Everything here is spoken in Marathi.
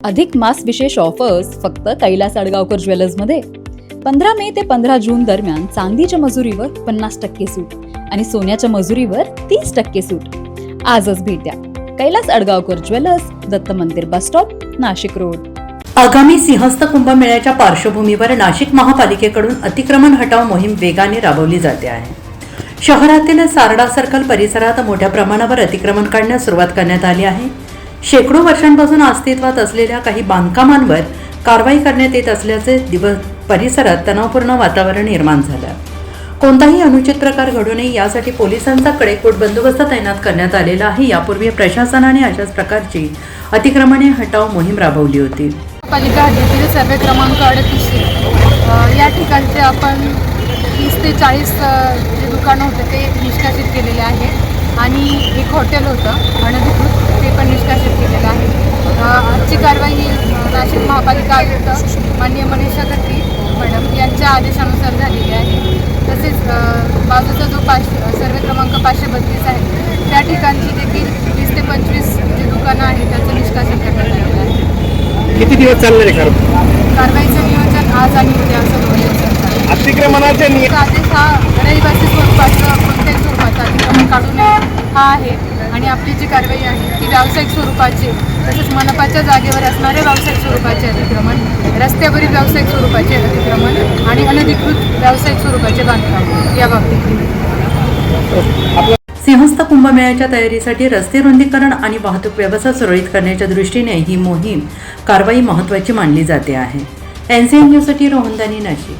अधिक मास विशेष ऑफर्स फक्त कैलास अडगावकर ज्वेलर्समध्ये. 15 मे ते 15 जून दरम्यान चांदीच्या मजुरीवर 50% सूट आणि सोन्याच्या मजुरीवर 30% सूट. आजच भेट द्या कैलास अडगावकर ज्वेलर्स, दत्त मंदिर बस स्टॉप, नाशिक रोड. आगामी सिंहस्थ कुंभमेळ्याच्या पार्श्वभूमीवर नाशिक महापालिकेकडून अतिक्रमण हटाव मोहीम वेगाने राबवली जाते आहे. शहरातील सारडा सर्कल परिसरात मोठ्या प्रमाणावर अतिक्रमण काढण्यास सुरुवात करण्यात आली आहे. शेकडो वर्षांपासून अस्तित्वात असलेल्या काही बांधकामांवर कारवाई करण्यात येत असल्याचे परिसरात तणावपूर्ण वातावरण निर्माण झालं. कोणताही अनुचित प्रकार घडू नये यासाठी पोलिसांचा कडेकोट बंदोबस्त तैनात करण्यात आलेला आहे. यापूर्वी प्रशासनाने अशाच प्रकारची अतिक्रमणे हटाव मोहीम राबवली होती. पालिका हद्दीतील सर्वे क्रमांक 38 या ठिकाणचे आपण 30 ते 40 जे दुकानं होते ते निष्कासित केलेले आहे आणि एक हॉटेल होतं अनधिकृत, ते पण निष्कासित केलेलं आहे. आजची कारवाई ही नाशिक महापालिका आयुक्त माननीय मनीषा खत्री मॅडम यांच्या आदेशानुसार झालेली आहे. तसेच बाजूचा जो सर्वे क्रमांक 532 आहे त्या ठिकाणची देखील 20 ते 25 जे दुकानं आहेत त्याचं निष्कासन करण्यात आलेलं आहे. किती दिवस चालणार आहे कारवाईचं नियोजन आज आणि उद्या असं 2 दिवसांचा. अतिक्रमणाचे आदेश हा रहिवासी स्वरूपाचं कोणत्याही स्वरूपाचा अतिक्रमण काढू नये हा आहे आणि आपली जी कारवाई आहे ती व्यावसायिक स्वरूपाची, तसेच मनपाच्या जागेवर असणारे व्यावसायिक स्वरूपाचे अतिक्रमण, रस्त्यावरील व्यावसायिक स्वरूपाचे अतिक्रमण आणि अनधिकृत व्यावसायिक स्वरूपाचे बांधकाम याबाबतीत. सिंहस्थ कुंभमेळ्याच्या तयारीसाठी रस्ते रुंदीकरण आणि वाहतूक व्यवस्था सुरळीत करण्याच्या दृष्टीने ही मोहीम कारवाई महत्त्वाची मानली जाते आहे. NCN न्यूजसाठी रोहन दानी, नाशिक.